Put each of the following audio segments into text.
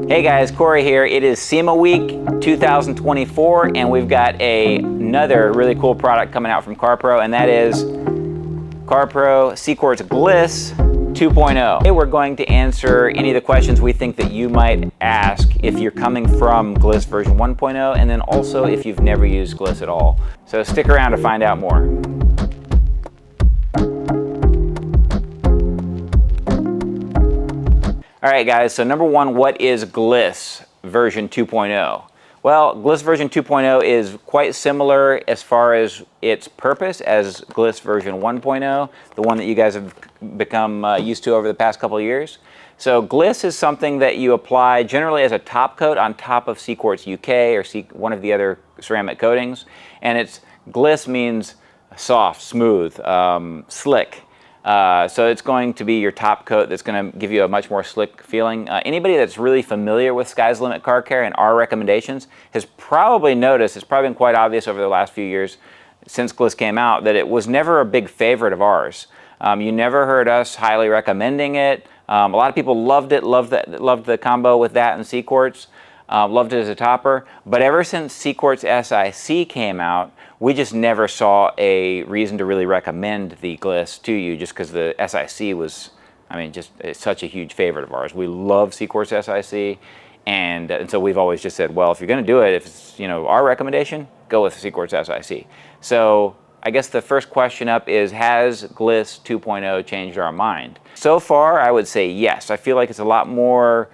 Hey guys, Corey here. It is SEMA Week 2024 and we've got another really cool product coming out from CARPRO, and that is CARPRO CQUARTZ Gliss 2.0. Today we're going to answer any of the questions we think that you might ask if you're coming from Gliss version 1.0, and then also if you've never used Gliss at all. So stick around to find out more. All right guys, so number one, what is Gliss version 2.0? Well, Gliss version 2.0 is quite similar as far as its purpose as Gliss version 1.0, the one that you guys have become used to over the past couple of years. So Gliss is something that you apply generally as a top coat on top of CQUARTZ UK or one of the other ceramic coatings. And Gliss means soft, smooth, slick. So it's going to be your top coat that's going to give you a much more slick feeling. Anybody that's really familiar with Sky's Limit Car Care and our recommendations has probably noticed, it's probably been quite obvious over the last few years since Gliss came out, that it was never a big favorite of ours. You never heard us highly recommending it. A lot of people loved it, loved the combo with that and CQUARTZ. Loved it as a topper, but ever since CQUARTZ SIC came out, we just never saw a reason to really recommend the Gliss to you, just because the SIC was, I mean, it's such a huge favorite of ours. We love CQUARTZ SIC, and so we've always just said, well, if you're going to do it, if it's our recommendation, go with CQUARTZ SIC. So I guess the first question up is, has Gliss 2.0 changed our mind? So far, I would say yes. I feel like it's a lot more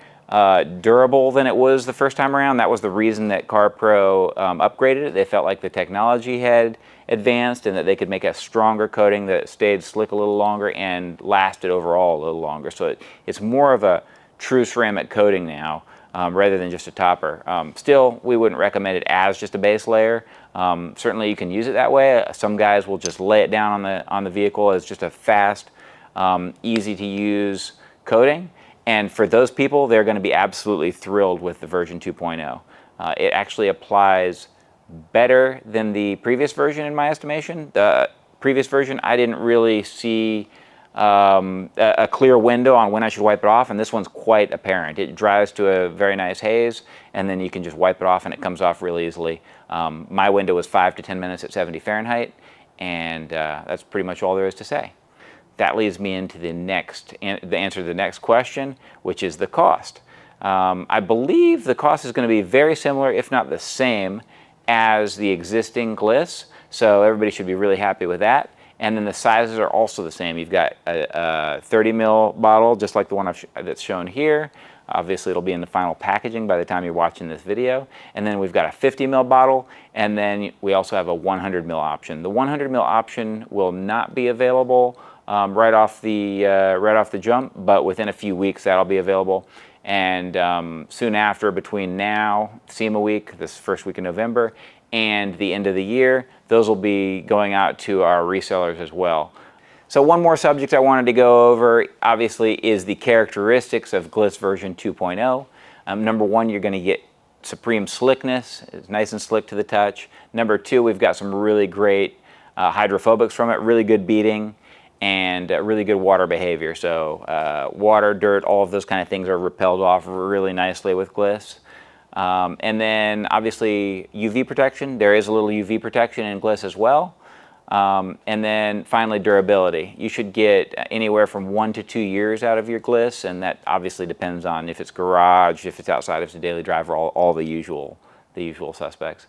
durable than it was the first time around. That was the reason that CARPRO upgraded it. They felt like the technology had advanced and that they could make a stronger coating that stayed slick a little longer and lasted overall a little longer. So it's more of a true ceramic coating now rather than just a topper. Still, we wouldn't recommend it as just a base layer. Certainly you can use it that way. Some guys will just lay it down on the vehicle as just a fast, easy to use coating. And for those people, they're going to be absolutely thrilled with the version 2.0. It actually applies better than the previous version in my estimation. The previous version, I didn't really see a clear window on when I should wipe it off, and this one's quite apparent. It dries to a very nice haze, and then you can just wipe it off and it comes off really easily. My window was 5 to 10 minutes at 70 Fahrenheit, and that's pretty much all there is to say. That leads me into the answer to the next question, which is the cost. I believe the cost is going to be very similar, if not the same, as the existing Gliss, so everybody should be really happy with that. And then the sizes are also the same. You've got a 30 ml bottle, just like the one that's shown here. Obviously, it'll be in the final packaging by the time you're watching this video. And then we've got a 50 ml bottle, and then we also have a 100 ml option. The 100 ml option will not be available right off the jump, but within a few weeks that'll be available. And soon after, between now, SEMA week, this first week in November, and the end of the year, those will be going out to our resellers as well. So one more subject I wanted to go over, obviously, is the characteristics of Gliss version 2.0. Number one, you're going to get supreme slickness. It's nice and slick to the touch. Number two, we've got some really great hydrophobics from it, really good beading, and really good water behavior. So water, dirt, all of those kind of things are repelled off really nicely with Gliss. And then obviously UV protection. There is a little UV protection in Gliss as well. And then finally durability. You should get anywhere from 1 to 2 years out of your Gliss, and that obviously depends on if it's garage, if it's outside, if it's a daily driver, all the usual suspects.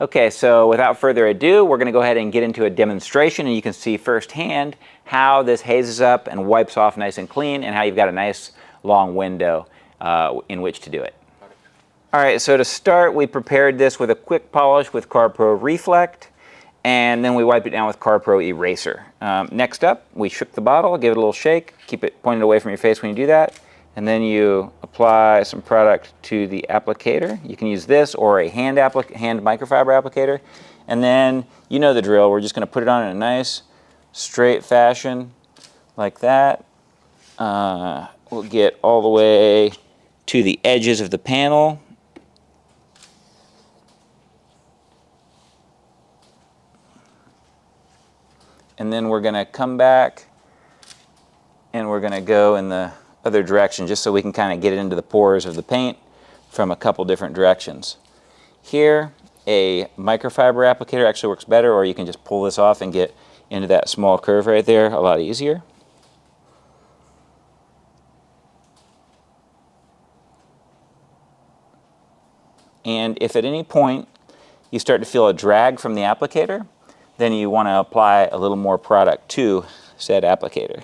Okay, so without further ado, we're going to go ahead and get into a demonstration, and you can see firsthand how this hazes up and wipes off nice and clean, and how you've got a nice long window in which to do it. All right, so to start, we prepared this with a quick polish with CARPRO Reflect, and then we wiped it down with CARPRO Eraser. Next up, we shook the bottle, give it a little shake, keep it pointed away from your face when you do that, and then you apply some product to the applicator. You can use this or a hand microfiber applicator. And then you know the drill. We're just going to put it on in a nice straight fashion like that. We'll get all the way to the edges of the panel. And then we're going to come back and we're going to go in the other direction, just so we can kind of get it into the pores of the paint from a couple different directions. Here, a microfiber applicator actually works better, or you can just pull this off and get into that small curve right there a lot easier. And if at any point you start to feel a drag from the applicator, then you want to apply a little more product to said applicator.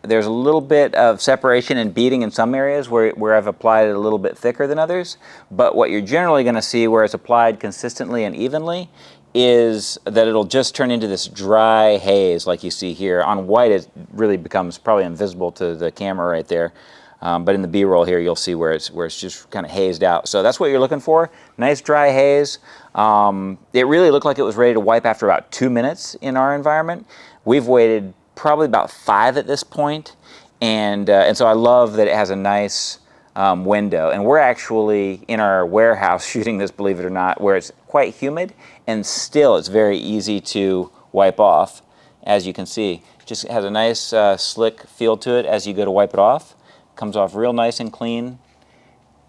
There's a little bit of separation and beading in some areas where I've applied it a little bit thicker than others, but what you're generally going to see where it's applied consistently and evenly is that it'll just turn into this dry haze like you see here. On white it really becomes probably invisible to the camera right there, but in the B-roll here you'll see where it's just kind of hazed out. So that's what you're looking for, nice dry haze. It really looked like it was ready to wipe after about 2 minutes in our environment. We've waited probably about 5 at this point, and so I love that it has a nice window. And we're actually in our warehouse shooting this, believe it or not, where it's quite humid, and still it's very easy to wipe off. As you can see, just has a nice slick feel to it as you go to wipe it off. Comes off real nice and clean,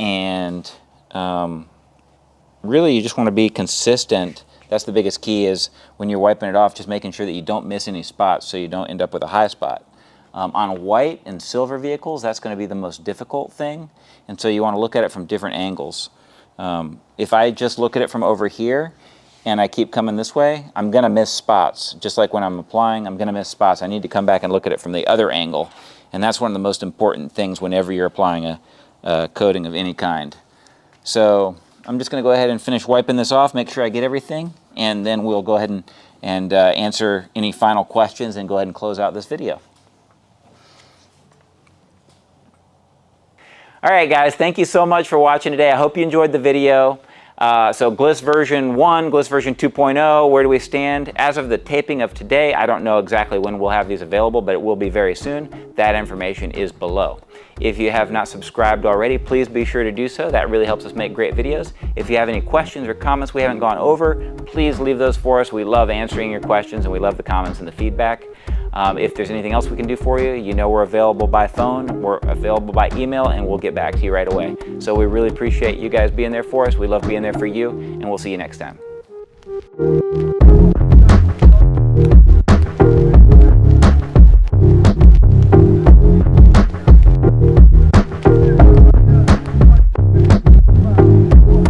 and really you just want to be consistent. That's the biggest key, is when you're wiping it off, just making sure that you don't miss any spots so you don't end up with a high spot. On white and silver vehicles, that's going to be the most difficult thing, and so you want to look at it from different angles. If I just look at it from over here and I keep coming this way, I'm going to miss spots. Just like when I'm applying, I'm going to miss spots. I need to come back and look at it from the other angle, and that's one of the most important things whenever you're applying a coating of any kind. So I'm just going to go ahead and finish wiping this off, make sure I get everything, and then we'll go ahead and answer any final questions and go ahead and close out this video. All right, guys, thank you so much for watching today. I hope you enjoyed the video. So Gliss version 1, Gliss version 2.0, where do we stand? As of the taping of today, I don't know exactly when we'll have these available, but it will be very soon. That information is below. If you have not subscribed already, please be sure to do so. That really helps us make great videos. If you have any questions or comments we haven't gone over, please leave those for us. We love answering your questions, and we love the comments and the feedback. If there's anything else we can do for you, you know we're available by phone, we're available by email, and we'll get back to you right away. So we really appreciate you guys being there for us. We love being there for you, and we'll see you next time.